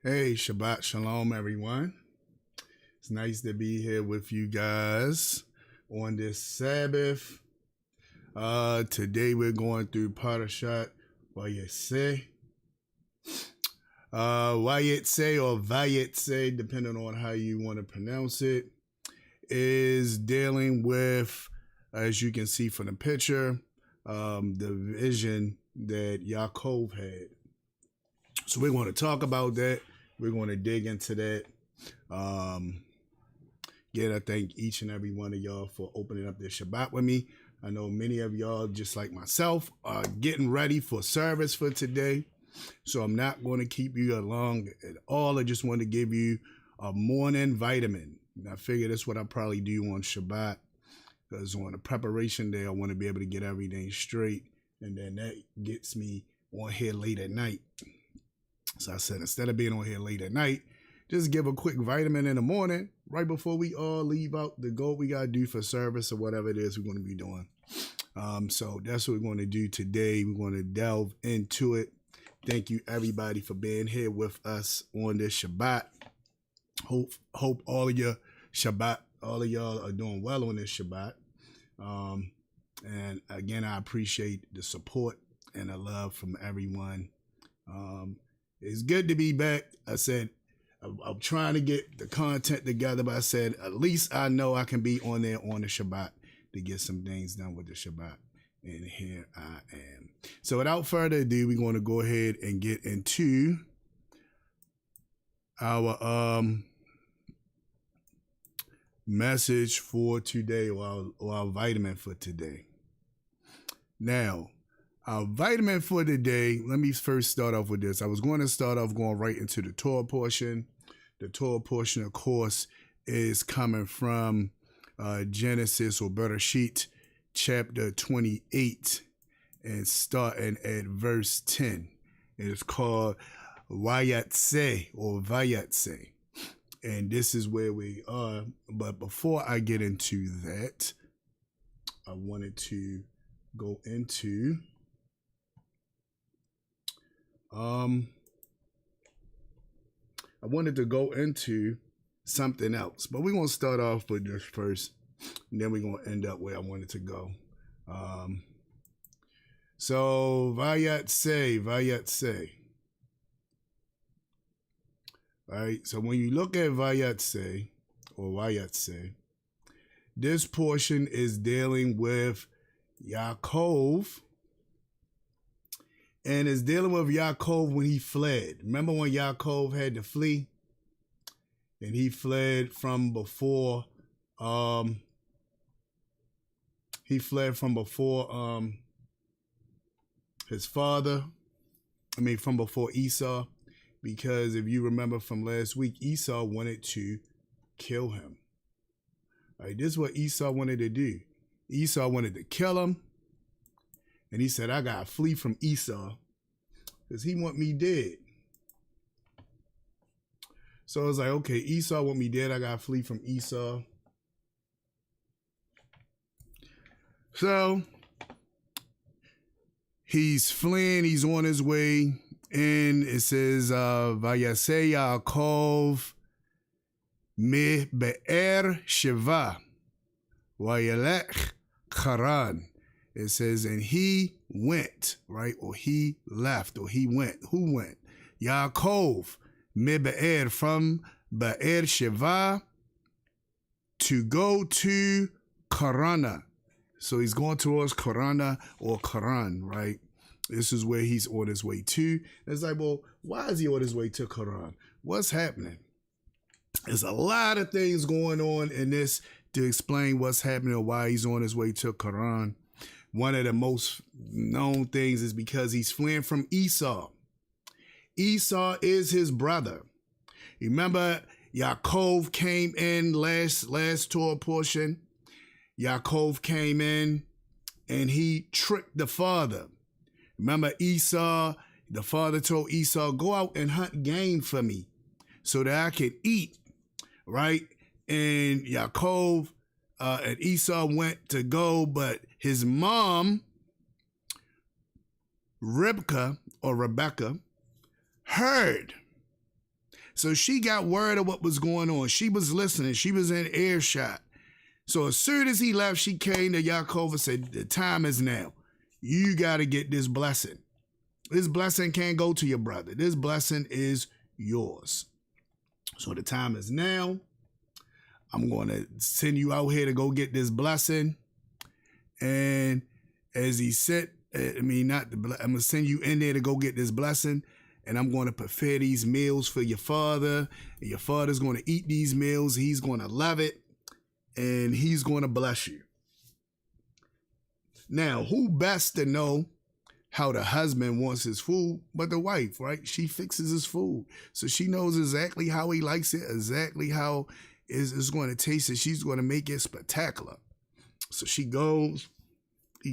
Hey, Shabbat Shalom, everyone. It's nice to be here with you guys on this Sabbath. Today we're going through Parshat Vayetzei. Vayetzei or Vayetzei, depending on how you want to pronounce it, is dealing with, as you can see from the picture, the vision that Yaakov had. So we're going to talk about that. We're going to dig into that. Again, I thank each and every one of y'all for opening up this Shabbat with me. I know many of y'all, just like myself, are getting ready for service for today. So I'm not going to keep you long at all. I just want to give you a morning vitamin. And I figure that's what I probably do on Shabbat. Because on the preparation day, I want to be able to get everything straight. And then that gets me on here late at night. So I said, instead of being on here late at night, just give a quick vitamin in the morning, right before we all leave out to go what we got to do for service or whatever it is we're going to be doing. So that's what we're going to do today. We're going to delve into it. Thank you, everybody, for being here with us on this Shabbat. Hope all of your Shabbat, all of y'all are doing well on this Shabbat. And again, I appreciate the support and the love from everyone. It's good to be back. I said, I'm trying to get the content together, but I said, at least I know I can be on there on the Shabbat to get some things done with the Shabbat. And here I am. So without further ado, we're going to go ahead and get into our message for today, or our vitamin for today. Now, our vitamin for today, let me first start off with this. I was going to start off going right into the Torah portion. The Torah portion, of course, is coming from Genesis or Bereshit, chapter 28, and starting at verse 10. It is called Vayetzei or Vayetzei. And this is where we are. But before I get into that, I wanted to go into something else, but we're going to start off with this first, and then we're going to end up where I wanted to go. So Vayetzei. All right, so when you look at Vayetzei, this portion is dealing with Yaakov. And it's dealing with Yaakov when he fled. Remember when Yaakov had to flee? And he fled from before, his father. From before Esau. Because if you remember from last week, Esau wanted to kill him. All right, this is what Esau wanted to do. Esau wanted to kill him. And he said, I got to flee from Esau because he want me dead. So I was like, okay, Esau want me dead. I got to flee from Esau. So he's fleeing. He's on his way. And it says, Vayetzei Ya'acob me be'er Sheva vayelech Haran. It says, and he went, right? Or he left, or he went. Who went? Yaakov, me be'er, from Be'er Sheva to go to Karana. So he's going towards Karana or Karan, right? This is where he's on his way to. It's like, well, why is he on his way to Karan? What's happening? There's a lot of things going on in this to explain what's happening or why he's on his way to Karan. One of the most known things is because he's fleeing from Esau. Esau is his brother. Remember, Yaakov came in last Torah portion. Yaakov came in and he tricked the father. Remember Esau, the father told Esau, go out and hunt game for me so that I can eat, right? And Yaakov and Esau went to go, but his mom, Rebecca, heard So she got word of what was going on. She was listening. She was in earshot. So as soon as he left, she came to Yaakov and said, the time is now. You got to get this blessing. This blessing can't go to your brother. This blessing is yours. So the time is now. I'm going to send you out here to go get this blessing. And as he said, I'm going to send you in there to go get this blessing. And I'm going to prepare these meals for your father. And your father's going to eat these meals. He's going to love it. And he's going to bless you. Now, who best to know how the husband wants his food but the wife, right? She fixes his food. So she knows exactly how he likes it, exactly how it's going to taste it. She's going to make it spectacular. So he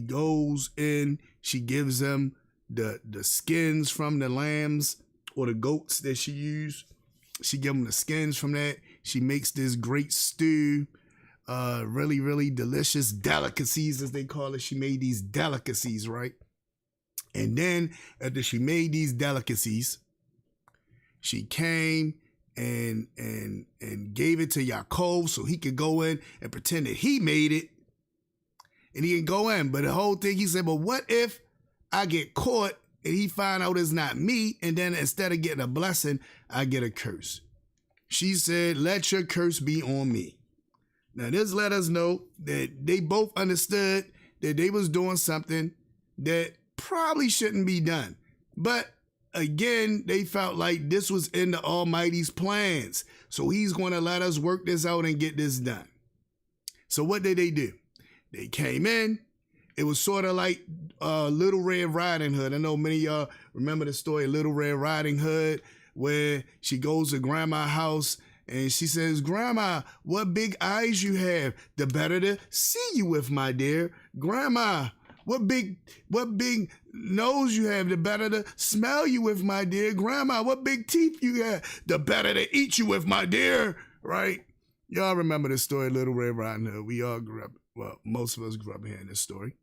goes in, she gives him the skins from the lambs or the goats that she used. She gives him the skins from that. She makes this great stew, really, really delicious delicacies, as they call it. She made these delicacies, right? And then after she made these delicacies, she came and gave it to Yaakov so he could go in and pretend that he made it. And he can go in. But the whole thing, he said, but what if I get caught and he find out it's not me, and then instead of getting a blessing, I get a curse? She said, let your curse be on me. Now, this let us know that they both understood that they was doing something that probably shouldn't be done. But again, they felt like this was in the Almighty's plans. So he's going to let us work this out and get this done. So what did they do? They came in. It was sort of like Little Red Riding Hood. I know many of y'all remember the story of Little Red Riding Hood, where she goes to Grandma's house and she says, Grandma, what big eyes you have. The better to see you with, my dear. Grandma, what big nose you have. The better to smell you with, my dear. Grandma, what big teeth you have. The better to eat you with, my dear. Right? Y'all remember the story, Little Red Riding Hood. We all grew up, well, most of us grew up hearing this story.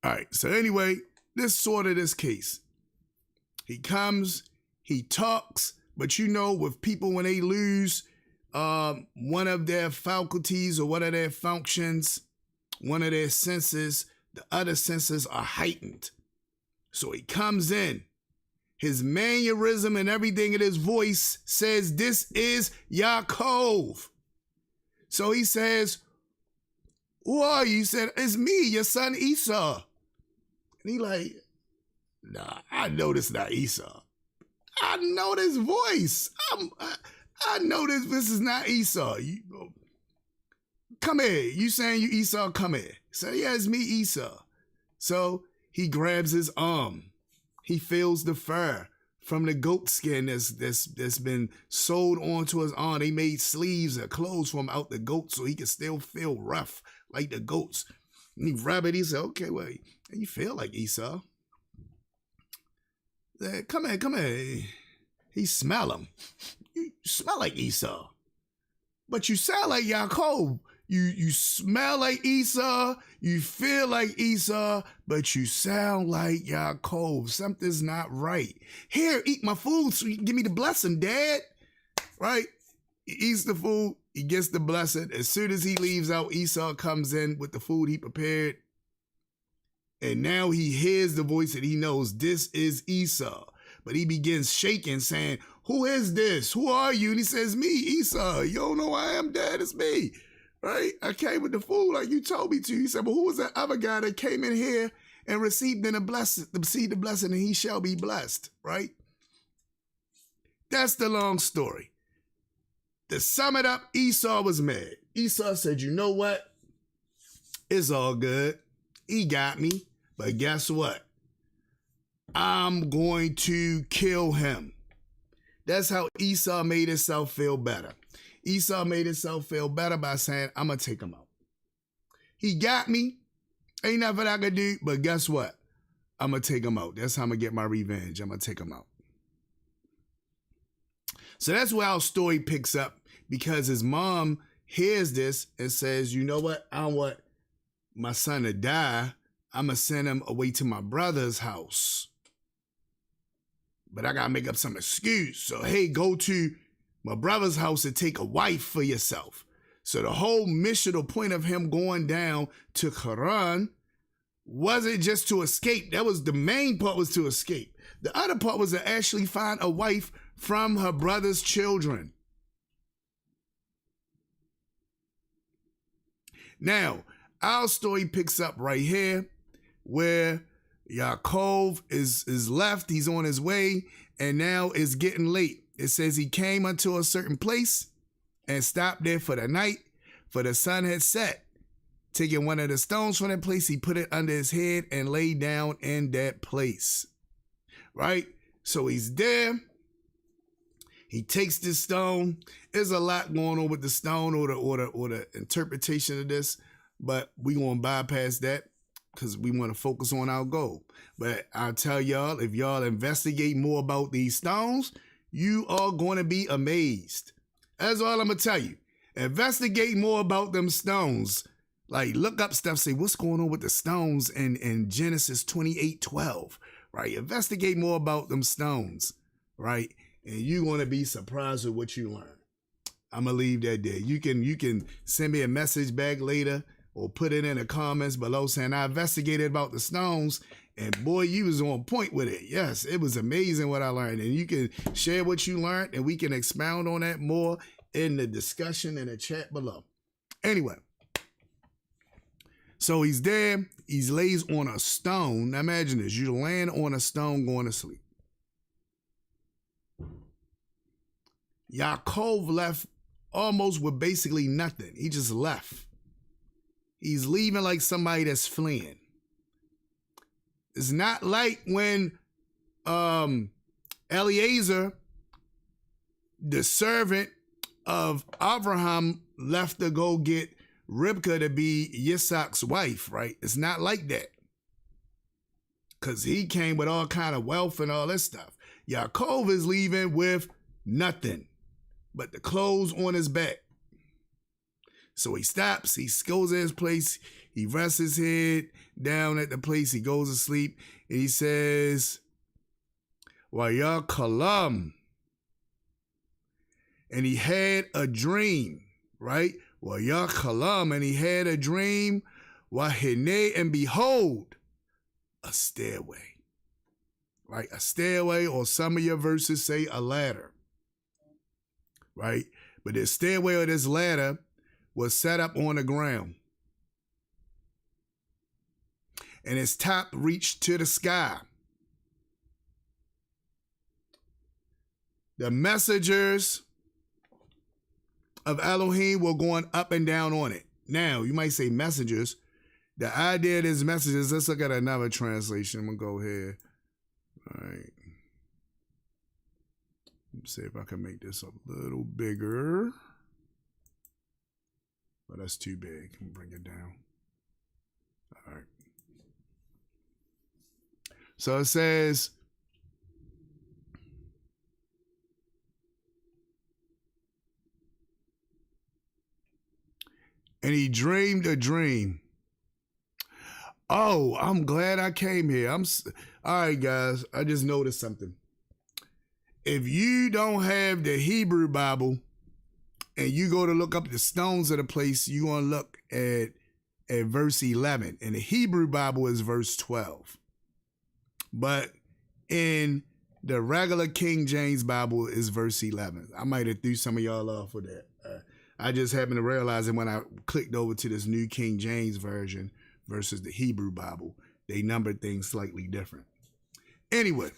All right, so anyway, this sort of this case. He comes, he talks, but you know, with people, when they lose one of their faculties or one of their functions, one of their senses, the other senses are heightened. So he comes in. His mannerism and everything in his voice says, this is Yaakov. So he says, who are you? He said, it's me, your son Esau. And he like, nah, I know this not Esau. I know this voice. I know this is not Esau. Come here. You saying you Esau? Come here. So yeah, it's me, Esau. So he grabs his arm. He feels the fur from the goat skin that's been sewed onto his arm. They made sleeves or clothes from out the goat so he could still feel rough like the goats. And he rub it. He said, okay, well, you feel like Esau. Come here. He smell him. You smell like Esau. But you sound like Yaakov. You smell like Esau. You feel like Esau. But you sound like Yaakov. Something's not right. Here, eat my food so you can give me the blessing, Dad. Right? He eats the food. He gets the blessing. As soon as he leaves out, Esau comes in with the food he prepared. And now he hears the voice and he knows this is Esau. But he begins shaking, saying, who is this? Who are you? And he says, me, Esau. You don't know who I am, Dad. It's me. Right? I came with the food like you told me to. He said, well, who was that other guy that came in here and received the blessing, and he shall be blessed? Right? That's the long story. To sum it up, Esau was mad. Esau said, you know what? It's all good. He got me. But guess what? I'm going to kill him. That's how Esau made himself feel better. Esau made himself feel better by saying, I'm going to take him out. He got me. Ain't nothing I could do. But guess what? I'm going to take him out. That's how I'm going to get my revenge. I'm going to take him out. So that's where our story picks up, because his mom hears this and says, you know what? I don't want my son to die. I'm going to send him away to my brother's house. but I got to make up some excuse. So, hey, go to my brother's house and take a wife for yourself. So the whole mission or point of him going down to Haran wasn't just to escape. That was the main part, was to escape. The other part was to actually find a wife from her brother's children. Now, our story picks up right here where Yaakov is left. He's on his way, and now it's getting late. It says he came unto a certain place and stopped there for the night, for the sun had set. Taking one of the stones from that place, he put it under his head and lay down in that place. Right? So he's there. He takes this stone. There's a lot going on with the stone or the interpretation of this, but we're going to bypass that because we want to focus on our goal. But I'll tell y'all, if y'all investigate more about these stones, you are going to be amazed. That's all I'm going to tell you. Investigate more about them stones. Like, look up stuff, say, what's going on with the stones in Genesis 28:12, right? Investigate more about them stones, right? And you're going to be surprised with what you learn. I'm going to leave that there. You can send me a message back later or put it in the comments below saying, I investigated about the stones, and boy, you was on point with it. Yes, it was amazing what I learned. And you can share what you learned, and we can expound on that more in the discussion in the chat below. Anyway. So he's there, he lays on a stone. Now imagine this, you're laying on a stone going to sleep. Yaakov left almost with basically nothing. He just left. He's leaving like somebody that's fleeing. It's not like when Eliezer, the servant of Abraham, left to go get Rivka to be Yitzhak's wife, right? It's not like that. Because he came with all kind of wealth and all this stuff. Yaakov is leaving with nothing but the clothes on his back. So he stops, he goes to his place, he rests his head down at the place, he goes to sleep, and he says, YHWH. And he had a dream, right? YHWH, and he had a dream, and behold, a stairway, right? A stairway, or some of your verses say a ladder, right? But this stairway or this ladder was set up on the ground, and its top reached to the sky. The messengers of Elohim were going up and down on it. Now, you might say messengers. The idea of this messages, let's look at another translation. I'm going to go here. All right. Let's see if I can make this a little bigger. But that's too big. I'll bring it down. All right. So it says, and he dreamed a dream. Oh, I'm glad I came here. All right, guys. I just noticed something. If you don't have the Hebrew Bible and you go to look up the stones of the place, you're going to look at verse 11. And the Hebrew Bible is verse 12. But in the regular King James Bible is verse 11. I might have threw some of y'all off with that. I just happened to realize that when I clicked over to this new King James version versus the Hebrew Bible, they numbered things slightly different. Anyway,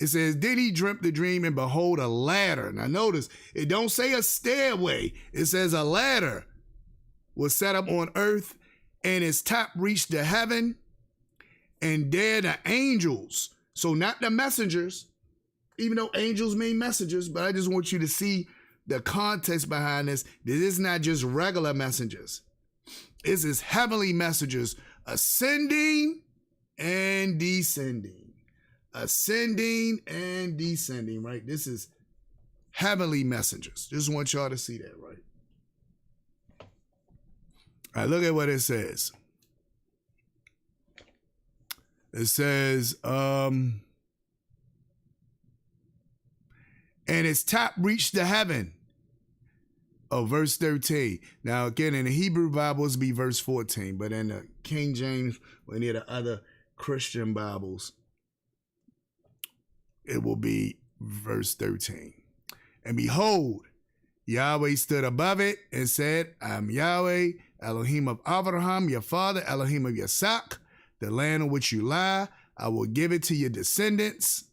it says, then he dreamt the dream, and behold, a ladder. Now notice, it don't say a stairway. It says a ladder was set up on earth, and its top reached to heaven, and there the angels. So not the messengers, even though angels mean messengers, but I just want you to see the context behind this. This is not just regular messengers. This is heavenly messengers ascending and descending. Ascending and descending, right? This is heavenly messengers. Just want y'all to see that, right? All right, look at what it says. It says, and its top reached the heaven. Oh, verse 13. Now, again, in the Hebrew Bibles, be verse 14, but in the King James or any of the other Christian Bibles, it will be verse 13. And behold, Yahweh stood above it and said, I am Yahweh, Elohim of Abraham, your father, Elohim of Yitzhak, the land on which you lie. I will give it to your descendants.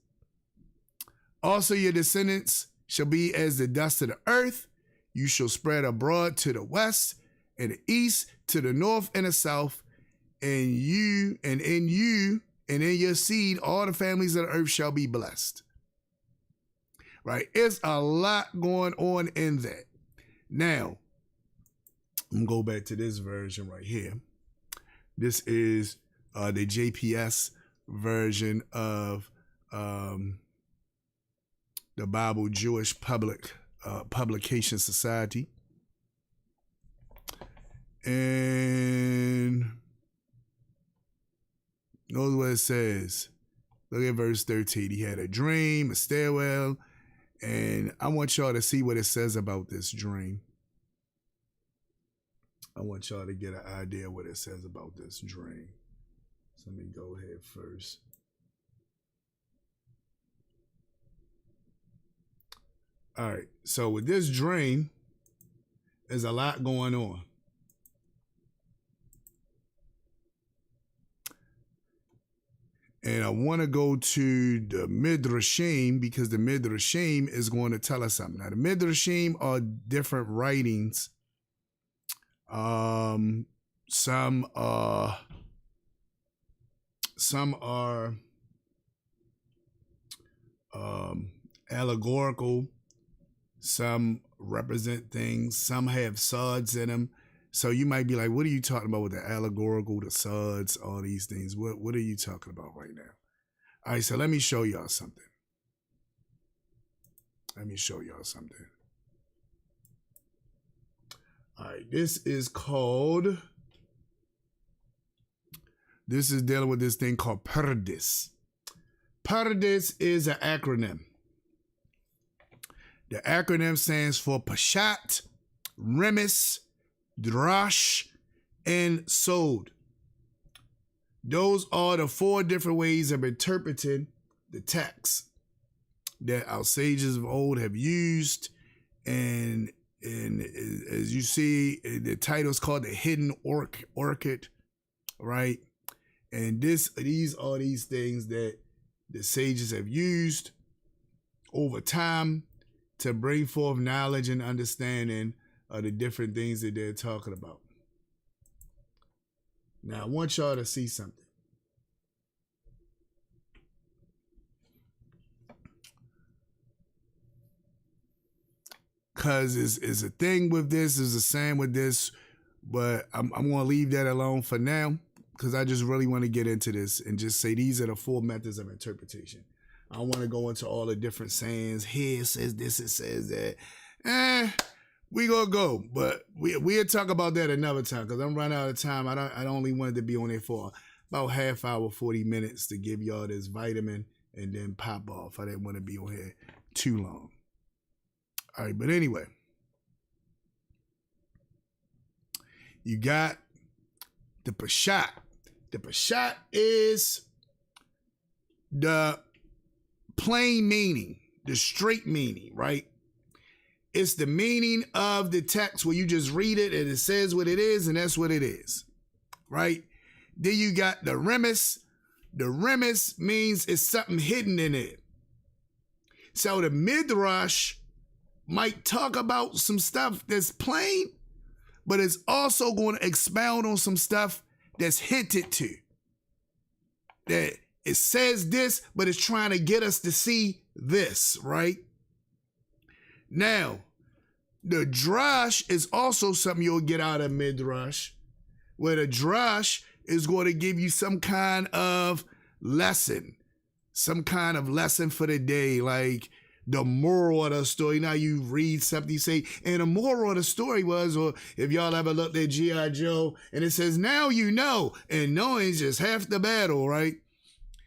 Also your descendants shall be as the dust of the earth. You shall spread abroad to the west and the east, to the north and the south, and in your seed, all the families of the earth shall be blessed. Right? It's a lot going on in that. Now, I'm going to go back to this version right here. This is the JPS version of the Bible Jewish Publication Society. And notice what it says. Look at verse 13. He had a dream, a stairwell, and I want y'all to see what it says about this dream. I want y'all to get an idea what it says about this dream. So let me go ahead first. All right, so with this dream, there's a lot going on. And I want to go to the Midrashim because the Midrashim is going to tell us something. Now, the Midrashim are different writings. Some are allegorical. Some represent things. Some have suds in them. So you might be like, what are you talking about with the allegorical, the suds, all these things? What are you talking about right now? All right, so let me show y'all something. All right, this is dealing with this thing called Paradis. Paradis is an acronym. The acronym stands for Parshat, Remes, Drash, and Sod. Those are the 4 different ways of interpreting the text that our sages of old have used. And as you see, the title is called The Hidden Orchid, right? And these are these things that the sages have used over time to bring forth knowledge and understanding of the different things that they're talking about. Now, I want y'all to see something. Because it's a thing with this, is a saying with this, but I'm going to leave that alone for now because I just really want to get into this and just say these are the 4 methods of interpretation. I don't want to go into all the different sayings. Here it says this, it says that. We gonna go, but we'll talk about that another time because I'm running out of time. I only wanted to be on there for about half hour, 40 minutes to give y'all this vitamin and then pop off. I didn't want to be on here too long. All right, but anyway, you got the Parshat. The Parshat is the plain meaning, the straight meaning, right? It's the meaning of the text where you just read it and it says what it is and that's what it is, right? Then you got the Remes. The Remes means it's something hidden in it. So the Midrash might talk about some stuff that's plain, but it's also going to expound on some stuff that's hinted to. That it says this, but it's trying to get us to see this, right? Now, the drash is also something you'll get out of Midrash, where the drash is going to give you some kind of lesson for the day, like the moral of the story. Now you read something, you say, and the moral of the story was, or if y'all ever looked at G.I. Joe, and it says, now you know, and knowing is just half the battle, right?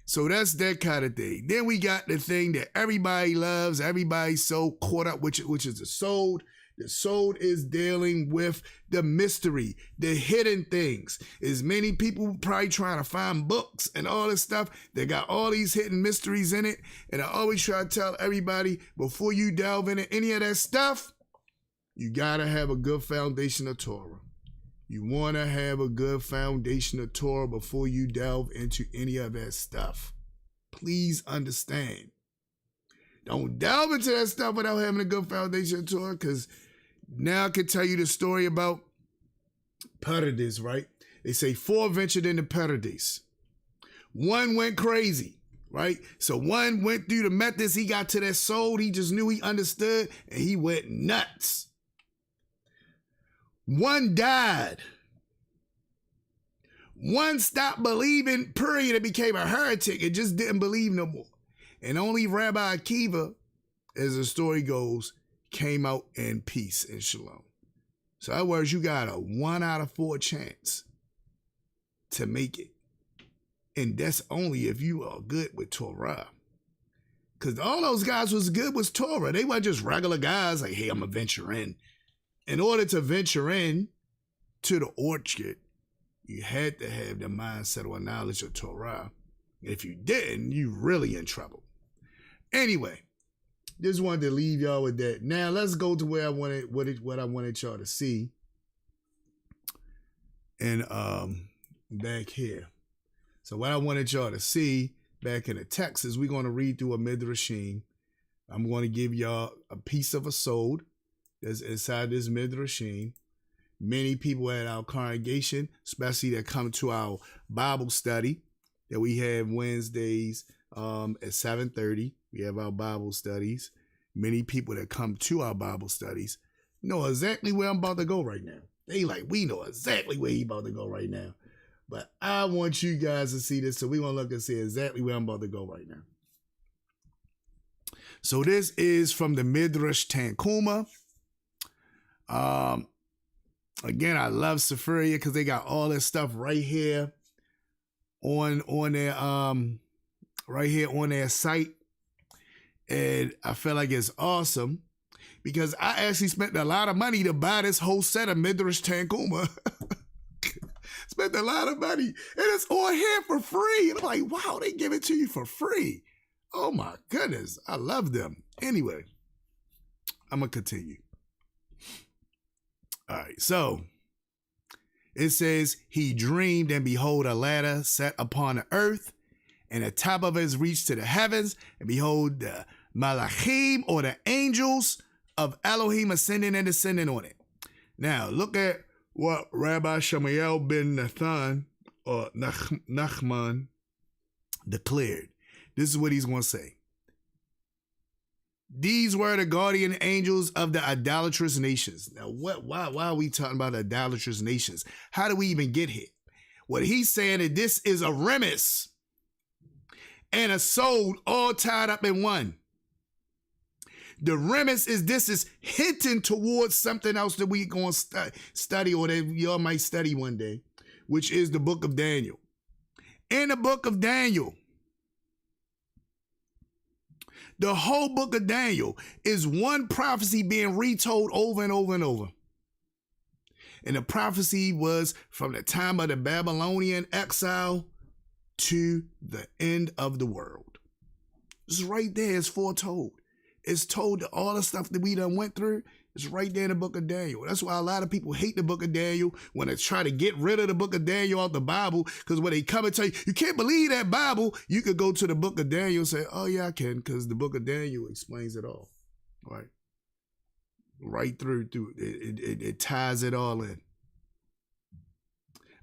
So that's that kind of thing. Then we got the thing that everybody loves, everybody's so caught up with, which is the soul. The soul is dealing with the mystery, the hidden things. As many people probably trying to find books and all this stuff that got all these hidden mysteries in it. And I always try to tell everybody, before you delve into any of that stuff, you got to have a good foundation of Torah. You want to have a good foundation of Torah before you delve into any of that stuff. Please understand. Don't delve into that stuff without having a good foundation of Torah, because now I can tell you the story about Paradise, right? They say 4 ventured into Paradise. 1 went crazy, right? So 1 went through the methods. He got to that soul. He just knew he understood, and he went nuts. 1 died. 1 stopped believing, period, and became a heretic and just didn't believe no more. And only Rabbi Akiva, as the story goes, came out in peace and shalom. So in other words, you got a 1 out of 4 chance to make it. And that's only if you are good with Torah. Because all those guys was good with Torah. They weren't just regular guys like, hey, I'm going to venture in. In order to venture in to the orchard, you had to have the mindset or knowledge of Torah. If you didn't, you really in trouble. Anyway, just wanted to leave y'all with that. Now let's go to where I wanted what I wanted y'all to see. And back here. So what I wanted y'all to see back in the text is we're going to read through a midrashim. I'm going to give y'all a piece of a sod that's inside this midrashim. Many people at our congregation, especially that come to our Bible study that we have Wednesdays at 7:30. We have our Bible studies. Many people that come to our Bible studies know exactly where I'm about to go right now. They like, we know exactly where he about to go right now. But I want you guys to see this, so we want to look and see exactly where I'm about to go right now. So this is from the Midrash Tanchuma. Again, I love Sephria because they got all this stuff right here on their site. And I feel like it's awesome because I actually spent a lot of money to buy this whole set of Midrash Tanchuma. Spent a lot of money, and it's on here for free. And I'm like, wow, they give it to you for free. Oh my goodness, I love them. Anyway, I'm gonna continue. All right, so it says, he dreamed, and behold, a ladder set upon the earth, and the top of it is reached to the heavens, and behold, the malachim, or the angels of Elohim, ascending and descending on it. Now, look at what Rabbi Shmuel ben Nathan, or Nachman, declared. This is what he's going to say. These were the guardian angels of the idolatrous nations. Now, why are we talking about idolatrous nations? How do we even get here? What he's saying is this is a remiss and a soul all tied up in one. The remiss is this is hinting towards something else that we going to study, or that y'all might study one day, which is the book of Daniel. In the book of Daniel, the whole book of Daniel is one prophecy being retold over and over and over. And the prophecy was from the time of the Babylonian exile to the end of the world. It's right there. It's foretold. It's told that all the stuff that we done went through is right there in the book of Daniel. That's why a lot of people hate the book of Daniel when they try to get rid of the book of Daniel out the Bible, because when they come and tell you, you can't believe that Bible, you could go to the book of Daniel and say, oh yeah, I can, because the book of Daniel explains it all. Right? Right through. It ties it all in.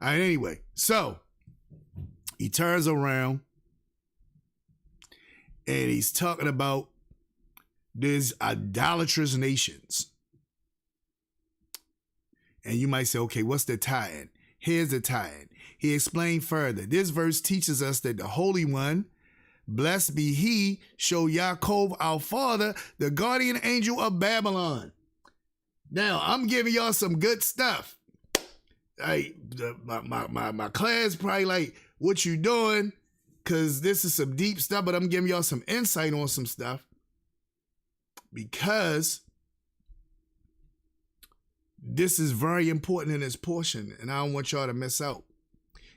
All right, anyway, so he turns around and he's talking about these idolatrous nations. And you might say, okay, what's the tie-in? Here's the tie-in. He explained further. This verse teaches us that the Holy One, blessed be he, show Ya'acob our father, the guardian angel of Babylon. Now, I'm giving y'all some good stuff. My class probably like, what you doing? because this is some deep stuff, but I'm giving y'all some insight on some stuff, because this is very important in this portion, and I don't want y'all to miss out.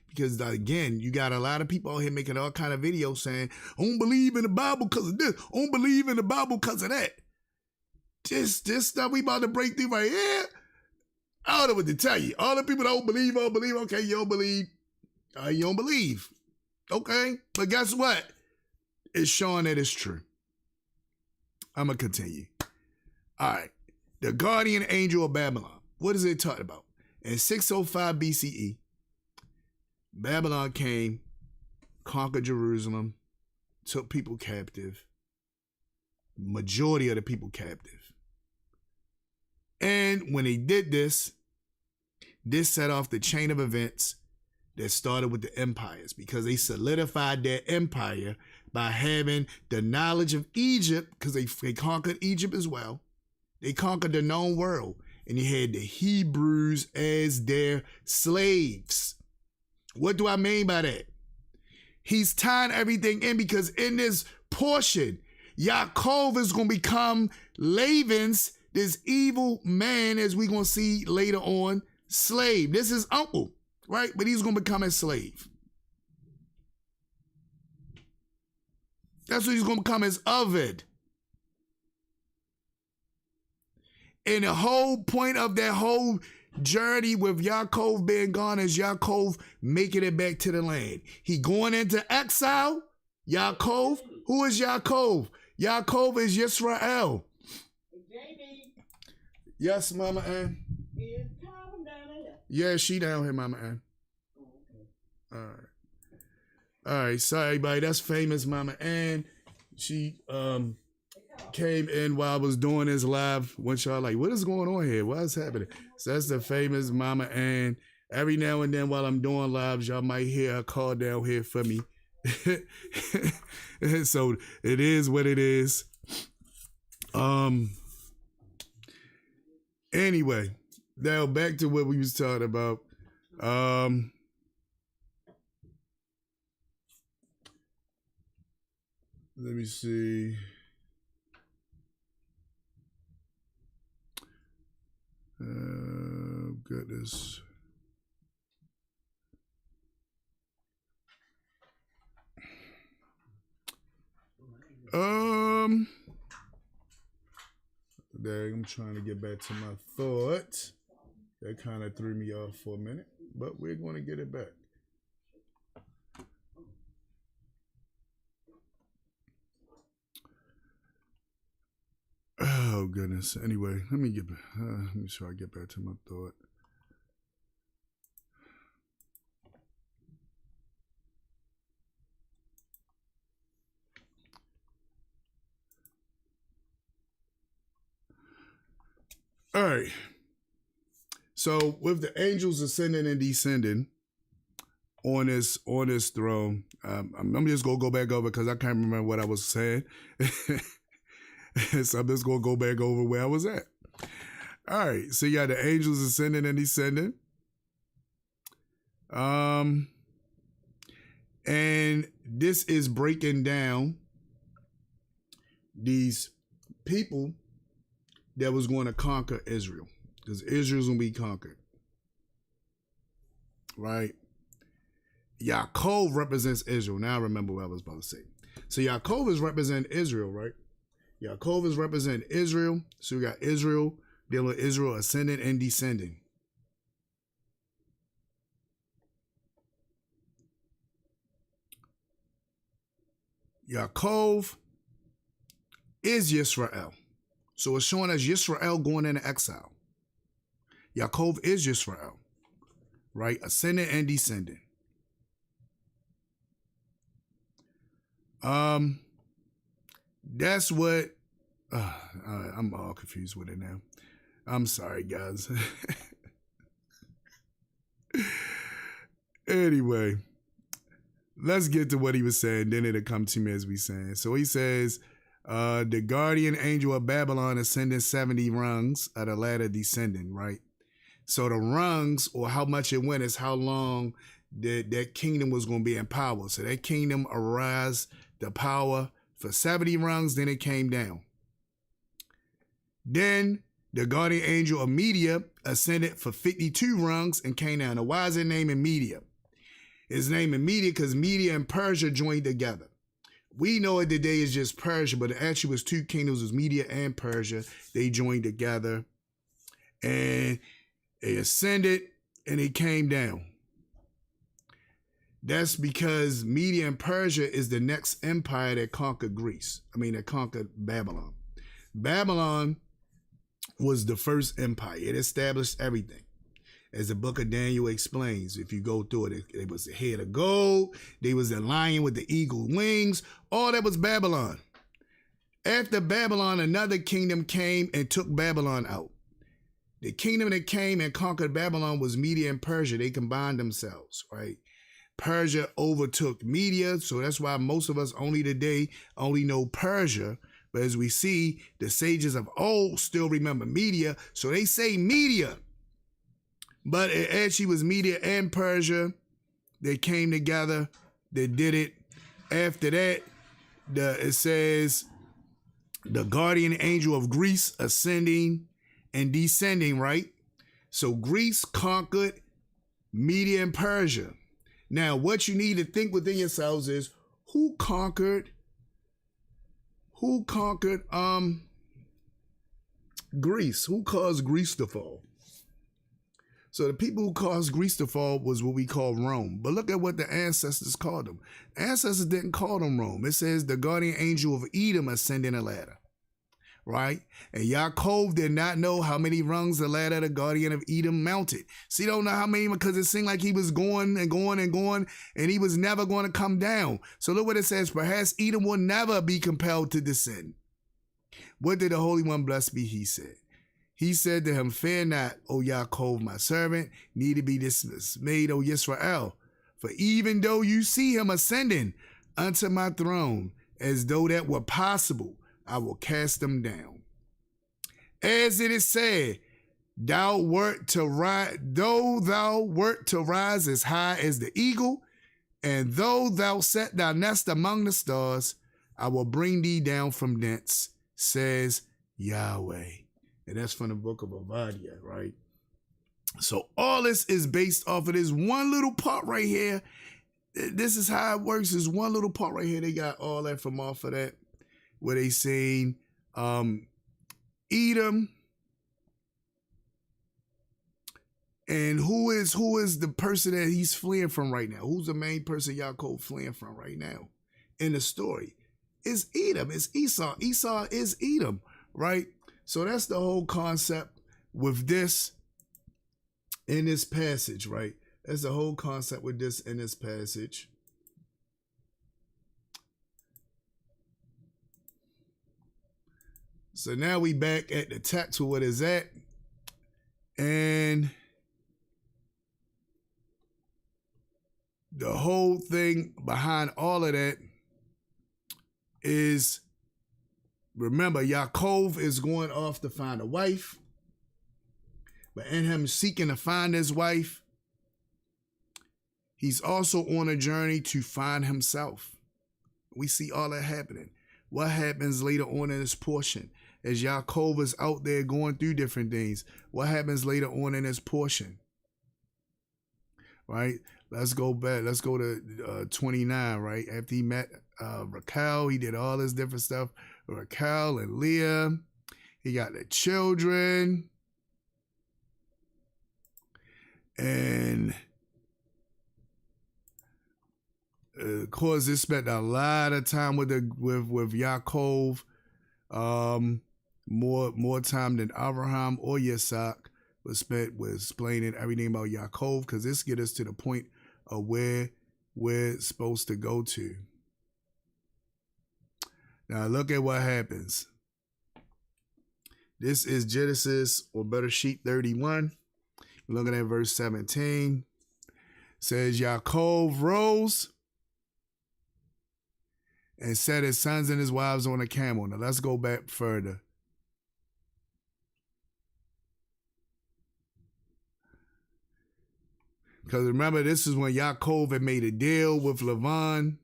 Because again, you got a lot of people out here making all kind of videos saying, I don't believe in the Bible because of this, I don't believe in the Bible because of that. This stuff we about to break through right here, I don't know what to tell you. All the people that don't believe, okay, you don't believe. You don't believe. Okay, but guess what? It's showing that it's true. I'm going to continue. All right. The guardian angel of Babylon. What is it talking about? In 605 BCE, Babylon came, conquered Jerusalem, took people captive, majority of the people captive. And when they did this set off the chain of events that started with the empires, because they solidified their empire by having the knowledge of Egypt, because they conquered Egypt as well. They conquered the known world, and they had the Hebrews as their slaves. What do I mean by that? He's tying everything in, because in this portion, Ya'acob is going to become Laban's, this evil man, as we're going to see later on, slave. This is uncle, right? But he's going to become a slave. That's what he's going to become, as Ovid. And the whole point of that whole journey with Ya'acob being gone is Ya'acob making it back to the land. He going into exile. Ya'acob. Who is Ya'acob? Ya'acob is Yisrael. Jamie. Yes, Mama Ann. Is Calvin down there? Yeah, she down here, Mama Ann. Oh, okay. All right. All right, so everybody, that's famous Mama Ann. She came in while I was doing this live. Once y'all like, what is going on here? What's happening? So that's the famous Mama Ann. Every now and then while I'm doing lives, y'all might hear her call down here for me. So it is what it is. Anyway, now back to what we was talking about. Let me see. Goodness. There, I'm trying to get back to my thought. That kind of threw me off for a minute, but we're going to get it back. Oh goodness. Anyway, let me try to get back to my thought. All right. So with the angels ascending and descending on this throne, I'm just gonna go back over because I can't remember what I was saying. So I'm just gonna go back over where I was at. All right. So you got the angels ascending and descending. And this is breaking down these people that was going to conquer Israel, because Israel's going to be conquered, right? Ya'acob represents Israel. Now I remember what I was about to say. So Ya'acob is representing Israel, right? Ya'acob is representing Israel. So we got Israel, dealing with Israel ascending and descending. Ya'acob is Yisrael. So it's showing us Yisrael going into exile. Ya'acob is Yisrael, right? Ascending and descending. That's what, I'm all confused with it now. I'm sorry, guys. Anyway, let's get to what he was saying. Then it'll come to me as we saying. So he says, the guardian angel of Babylon ascending 70 rungs of the ladder descending, right? So the rungs, or how much it went, is how long that kingdom was going to be in power. So that kingdom arose the power for 70 rungs, then it came down. Then the guardian angel of Media ascended for 52 rungs and came down. Now, why is it named in Media? It's named in Media because Media and Persia joined together. We know it today is just Persia, but it actually was two kingdoms, it was Media and Persia. They joined together and they ascended and they came down. That's because Media and Persia is the next empire that conquered that conquered Babylon. Babylon was the first empire. It established everything. As the book of Daniel explains, if you go through it, it was the head of gold. They was the lion with the eagle wings. All that was Babylon. After Babylon, another kingdom came and took Babylon out. The kingdom that came and conquered Babylon was Media and Persia. They combined themselves, right? Persia overtook Media, so that's why most of us only today only know Persia. But as we see, the sages of old still remember Media, so they say Media. But it actually was Media and Persia. They came together. They did it. After that, it says the guardian angel of Greece ascending and descending, right? So Greece conquered Media and Persia. Now, what you need to think within yourselves is who conquered Greece? Who caused Greece to fall? So the people who caused Greece to fall was what we call Rome. But look at what the ancestors called them. Ancestors didn't call them Rome. It says the guardian angel of Edom ascending a ladder, right? And Ya'acob did not know how many rungs the ladder the guardian of Edom mounted. So you don't know how many because it seemed like he was going and going and going and he was never going to come down. So look what it says. Perhaps Edom will never be compelled to descend. What did the Holy One, blessed be he, said? He said to him, fear not, O Ya'acob, my servant, neither be dismayed, O Yisrael. For even though you see him ascending unto my throne, as though that were possible, I will cast them down. As it is said, though thou wert to rise as high as the eagle, and though thou set thy nest among the stars, I will bring thee down from thence, says Yahweh. And that's from the book of Obadiah, right? So all this is based off of this one little part right here. This is how it works. This one little part right here. They got all that from off of that, where they saying Edom. And who is the person that he's fleeing from right now? Who's the main person Ya'acob fleeing from right now in the story? It's Edom. It's Esau. Esau is Edom, right? So that's the whole concept with this in this passage, right? That's the whole concept with this in this passage. So now we back at the text for what is that. And the whole thing behind all of that is, remember, Ya'acob is going off to find a wife. But in him seeking to find his wife, he's also on a journey to find himself. We see all that happening. What happens later on in this portion? As Ya'acob is out there going through different things, what happens later on in this portion? Right? Let's go back. Let's go to 29, right? After he met Raquel, he did all this different stuff. Raquel and Leah. He got the children. And of course, they spent a lot of time with Ya'acob. More time than Abraham or Yitzhak was spent with explaining everything about Ya'acob, because this gets us to the point of where we're supposed to go to. Now look at what happens. This is Genesis, or better sheet 31. Looking at verse 17. It says, Ya'acob rose and set his sons and his wives on a camel. Now let's go back further. Because remember, this is when Yaakov had made a deal with Lavan.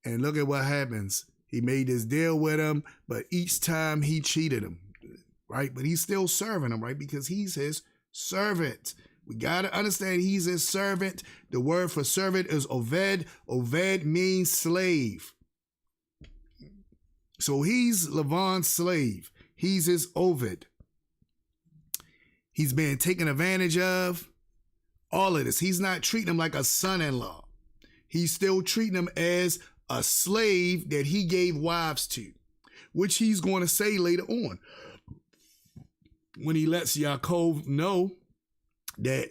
And look at what happens. He made this deal with him, but each time he cheated him, right? But he's still serving him, right? Because he's his servant. We got to understand he's his servant. The word for servant is Oved. Oved means slave. So he's Lavan's slave. He's his Oved. He's being taken advantage of. All of this. He's not treating him like a son-in-law. He's still treating him as a slave that he gave wives to, which he's going to say later on when he lets Yaakov know that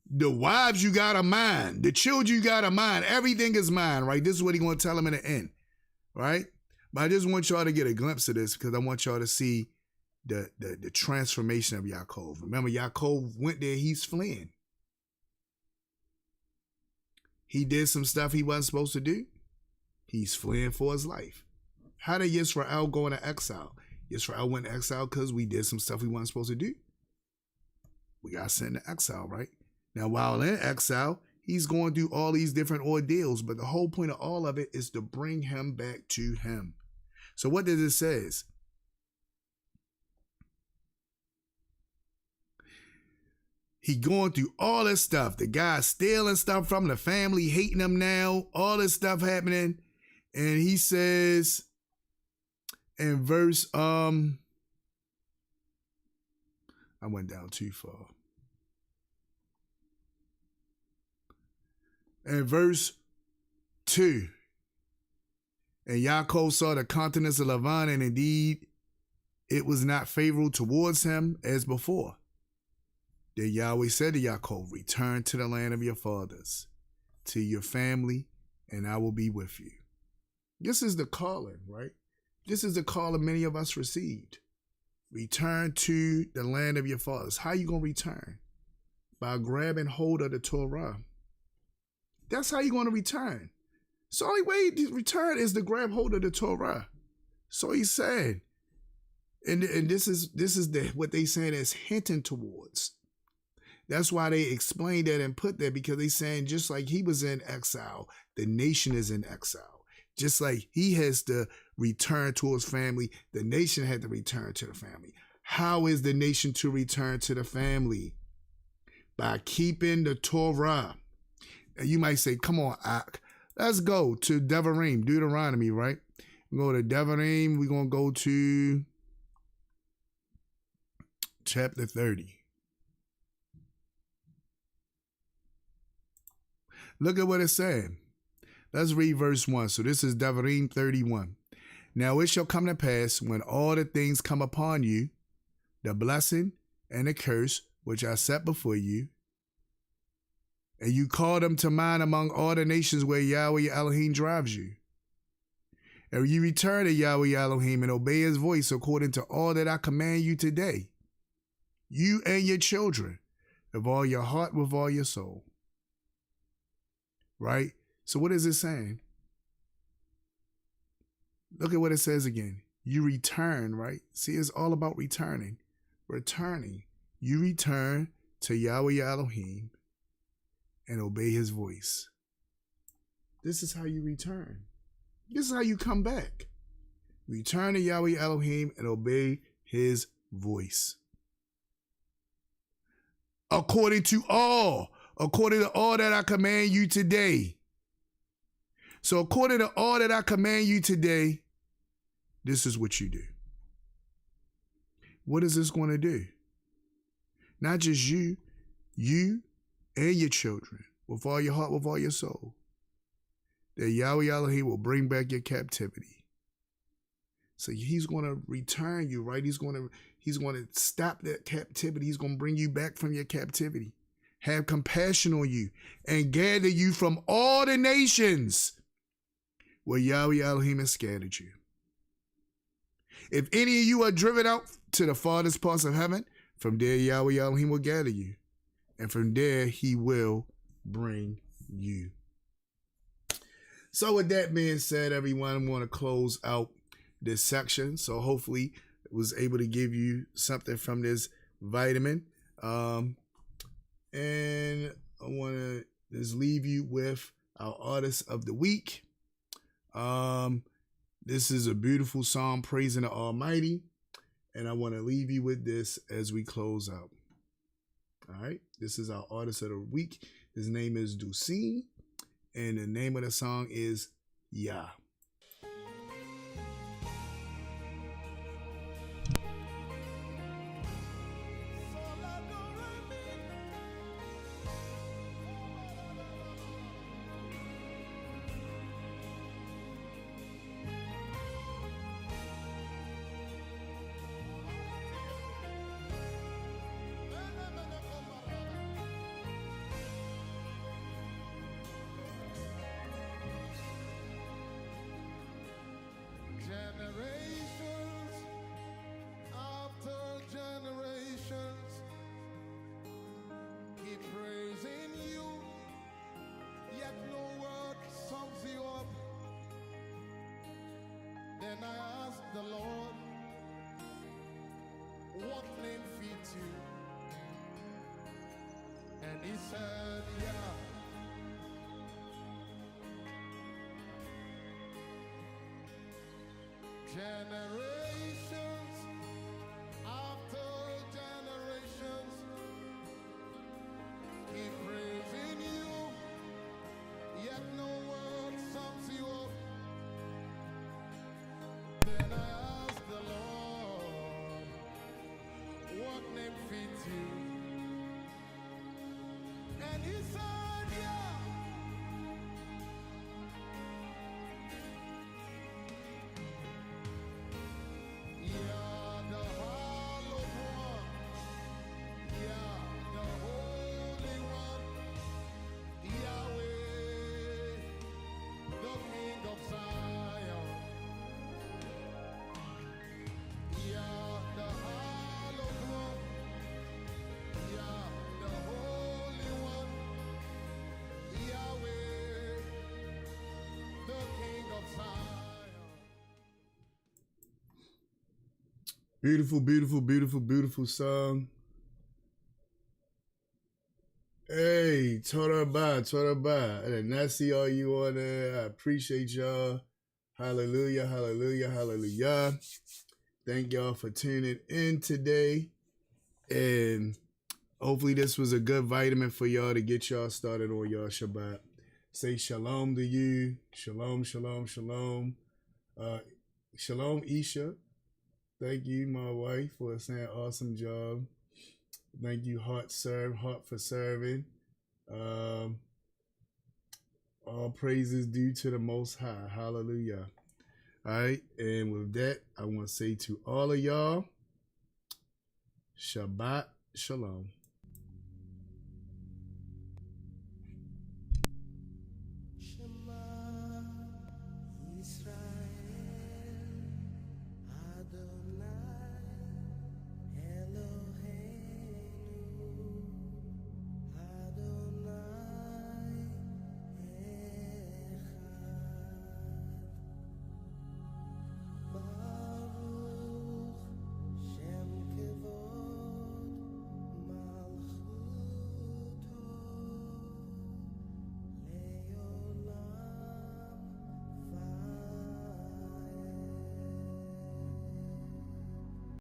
the wives you got are mine, the children you got are mine, everything is mine, right? This is what he's going to tell him in the end, right? But I just want y'all to get a glimpse of this because I want y'all to see the transformation of Yaakov. Remember, Yaakov went there, he's fleeing. He did some stuff he wasn't supposed to do. He's fleeing for his life. How did Yisrael go into exile? Yisrael went to exile because we did some stuff we weren't supposed to do. We got sent to exile, right? Now, while in exile, he's going through all these different ordeals, but the whole point of all of it is to bring him back to him. So what does it say? He going through all this stuff. The guy stealing stuff from the family, hating him now, all this stuff happening. And he says in verse, I went down too far. In verse 2, and Yaakov saw the countenance of Lavan, and indeed it was not favorable towards him as before. Then Yahweh said to Yaakov, return to the land of your fathers, to your family, and I will be with you. This is the calling, right? This is the calling many of us received. Return to the land of your fathers. How you going to return? By grabbing hold of the Torah. That's how you're going to return. So the only way to return is to grab hold of the Torah. So he said, and this is what they saying is hinting towards. That's why they explained that and put that, because they saying just like he was in exile, the nation is in exile. Just like he has to return to his family, the nation had to return to the family. How is the nation to return to the family? By keeping the Torah. And you might say, come on, Ak, let's go to Devarim, Deuteronomy, right? We go to Devarim, we're going to go to chapter 30. Look at what it's saying. Let's read verse 1. So this is Devarim 31. Now it shall come to pass when all the things come upon you, the blessing and the curse which I set before you, and you call them to mind among all the nations where Yahweh Elohim drives you. And you return to Yahweh Elohim and obey his voice according to all that I command you today, you and your children, with all your heart, with all your soul. Right? So what is it saying? Look at what it says again. You return, right? See, it's all about returning. Returning. You return to Yahweh Elohim and obey his voice. This is how you return. This is how you come back. Return to Yahweh Elohim and obey his voice. According to all that I command you today. So according to all that I command you today, this is what you do. What is this going to do? Not just you and your children, with all your heart, with all your soul. That Yahweh Elohim will bring back your captivity. So he's going to return you, right? He's going to stop that captivity. He's going to bring you back from your captivity. Have compassion on you and gather you from all the nations where Yahweh Elohim has scattered you. If any of you are driven out to the farthest parts of heaven, from there Yahweh Elohim will gather you, and from there he will bring you. So with that being said, everyone, I'm going to close out this section. So hopefully I was able to give you something from this vitamin. And I want to just leave you with our artist of the week. This is a beautiful song praising the Almighty, and I want to leave you with this as we close out. All right, this is our artist of the week. His name is Dunsin, and the name of the song is Yah. Generations after generations keep praising you, yet no word sums you up. Then I asked the Lord, what name fits you? And he said, yeah. Generations after generations keep praising you, yet no word sums you up. Then I asked the Lord, what name fits you? And he said, yeah. Beautiful, beautiful, beautiful, beautiful song. Hey, Torah Portion. I did not see all you on there. I appreciate y'all. Hallelujah, hallelujah, hallelujah. Thank y'all for tuning in today. And hopefully this was a good vitamin for y'all to get y'all started on y'all Shabbat. Say shalom to you. Shalom, shalom, shalom. Shalom, Isha. Thank you, my wife, for saying awesome job. Thank you, heart for serving. All praises due to the Most High. Hallelujah. All right, and with that, I want to say to all of y'all, Shabbat Shalom.